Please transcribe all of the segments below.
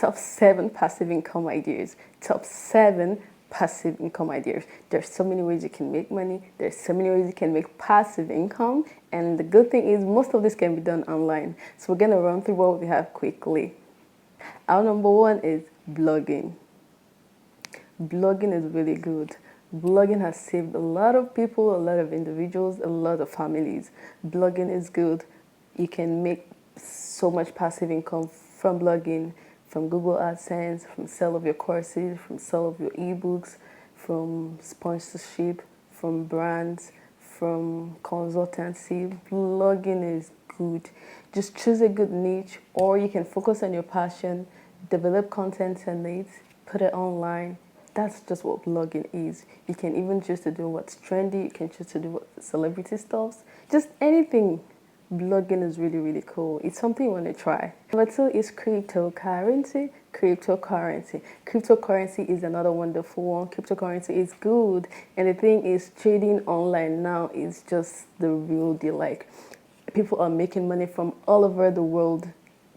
top 7 passive income ideas. Top 7 passive income ideas. There's so many ways you can make money. There's so many ways you can make passive income. And the good thing is most of this can be done online. So we're going to run through what we have quickly. Our number 1 is blogging. Blogging is really good. Blogging has saved a lot of people, a lot of individuals, a lot of families. Blogging is good. You can make so much passive income from blogging, from Google AdSense, from sale of your courses, from sale of your ebooks, from sponsorship, from brands, from consultancy. Blogging is good. Just choose a good niche, or you can focus on your passion, develop content on it, put it online. That's just what blogging is. You can even choose to do what's trendy. You can choose to do what celebrity stuff. Just anything. Blogging is really, really cool. It's something you want to try. Number 2 is cryptocurrency. Cryptocurrency is another wonderful one. Cryptocurrency is good. And the thing is, trading online now is just the real deal. Like, people are making money from all over the world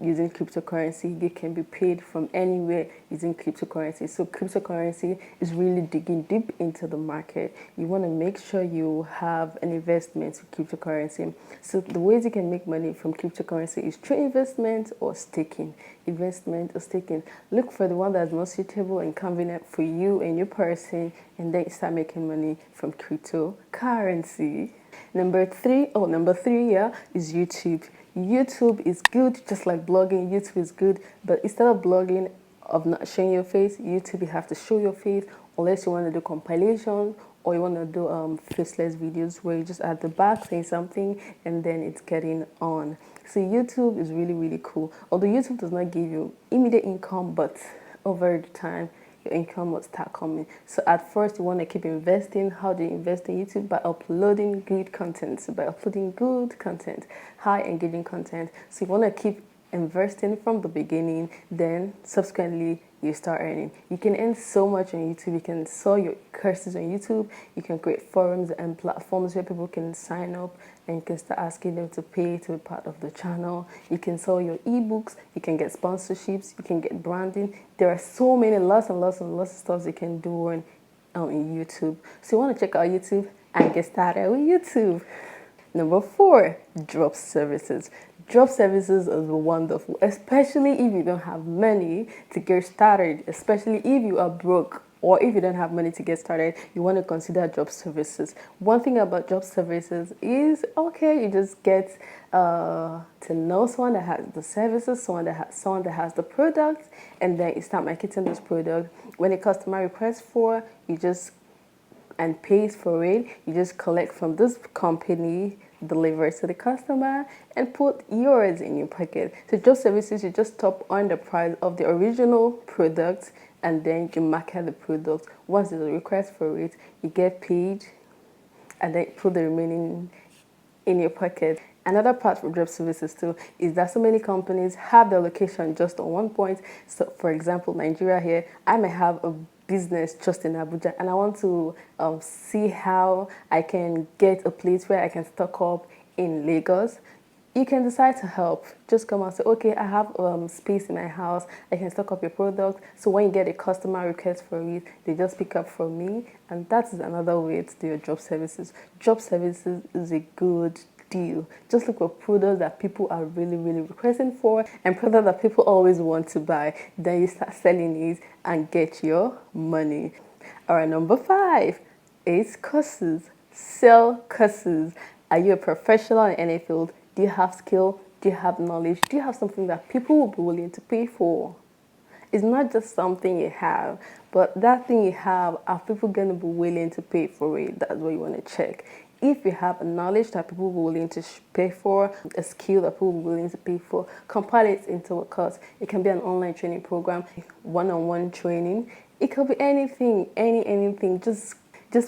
using cryptocurrency. You can be paid from anywhere using cryptocurrency. So cryptocurrency is really digging deep into the market. You want to make sure you have an investment in cryptocurrency. So the ways you can make money from cryptocurrency is through investment or staking. Investment or staking. Look for the one that's most suitable and convenient for you and your person, and then you start making money from cryptocurrency. Number three, is YouTube. YouTube is good, just like blogging. YouTube is good, but instead of blogging of not showing your face, YouTube you have to show your face, unless you want to do compilation or you want to do faceless videos where you just at the back say something and then it's getting on. So YouTube is really, really cool. Although YouTube does not give you immediate income, but over the time your income will start coming. So at first you want to keep investing. How do you invest in YouTube? By uploading good content. So by uploading good content, high engaging content. So you want to keep investing from the beginning, then subsequently you start earning. You can earn so much on YouTube. You can sell your courses on YouTube. You can create forums and platforms where people can sign up and you can start asking them to pay to be part of the channel. You can sell your ebooks. You can get sponsorships. You can get branding. There are so many, lots of stuff you can do on YouTube. So you want to check out YouTube and get started with YouTube. Number 4, drop services. Drop services is wonderful, especially if you don't have money to get started, especially if you are broke or if you don't have money to get started, you want to consider drop services. One thing about drop services is, okay, you just get to know someone that has the services, someone that has the product, and then you start marketing this product. When a customer requests for, you just and pays for it, you just collect from this company, deliver it to the customer, and put yours in your pocket. So drop services, you just top on the price of the original product and then you market the product. Once there's a request for it, you get paid and then put the remaining in your pocket. Another part for drop services too is that so many companies have their location just on one point. So for example, Nigeria here, I may have a business just in Abuja and I want to see how I can get a place where I can stock up in Lagos. You can decide to help. Just come and say, okay, I have space in my house. I can stock up your product. So when you get a customer request for it, they just pick up from me. And that is another way to do your job services. Job services is a good deal. Just look for products that people are really, really requesting for and products that people always want to buy. Then you start selling it and get your money. All right, number 5 is courses. Sell courses. Are you a professional in any field? Do you have skill? Do you have knowledge? Do you have something that people will be willing to pay for? It's not just something you have, but that thing you have, are people going to be willing to pay for it? That's what you want to check. If you have a knowledge that people will be willing to pay for, a skill that people will be willing to pay for, compile it into a course. It can be an online training program, one-on-one training. It could be anything, anything. Just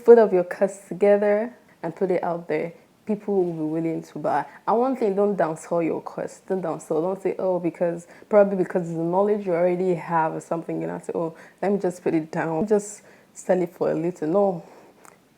put up your course together and put it out there. People will be willing to buy. And one thing, don't downsell your course. Don't downsell. Don't say, oh, because the knowledge you already have or something, you know, say, oh, let me just put it down. Just sell it for a little. No.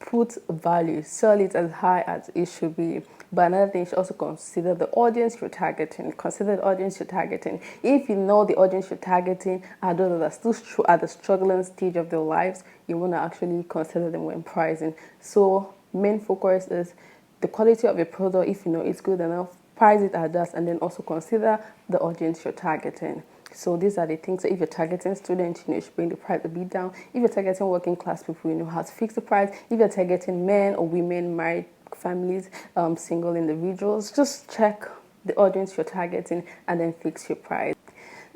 Put value. Sell it as high as it should be. But another thing, you should also consider the audience you're targeting. Consider the audience you're targeting. If you know the audience you're targeting are those that are still at the struggling stage of their lives, you want to actually consider them when pricing. So main focus is the quality of your product. If you know it's good enough, price it at that, and then also consider the audience you're targeting. So these are the things. So if you're targeting students, you should bring the price a bit down. If you're targeting working class people, you know how to fix the price. If you're targeting men or women, married families, single individuals, just check the audience you're targeting and then fix your price.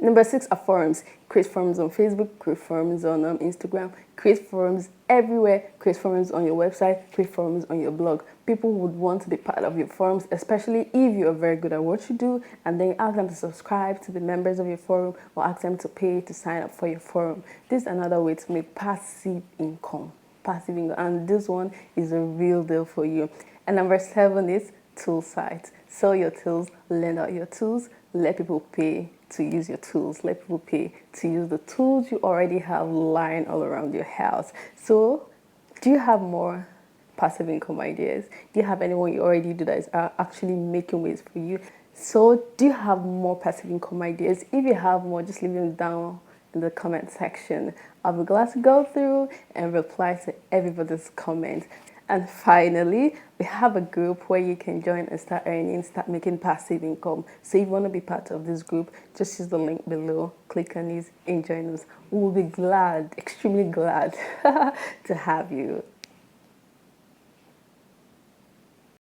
Number 6 are forums. Create forums on Facebook, create forums on Instagram, create forums everywhere, create forums on your website, create forums on your blog. People would want to be part of your forums, especially if you're very good at what you do, and then you ask them to subscribe to the members of your forum or ask them to pay to sign up for your forum. This is another way to make passive income. Passive income, and this one is a real deal for you. And number 7 is tool sites. Sell your tools, lend out your tools, let people pay to use your tools, let people pay to use the tools you already have lying all around your house. So, do you have more passive income ideas? Do you have anyone you already do that is actually making waves for you? So, do you have more passive income ideas? If you have more, just leave them down in the comment section. I'll be glad to go through and reply to everybody's comments. And finally, we have a group where you can join and start earning, start making passive income. So if you want to be part of this group, just use the link below, click on it and join us. We will be glad, extremely glad to have you.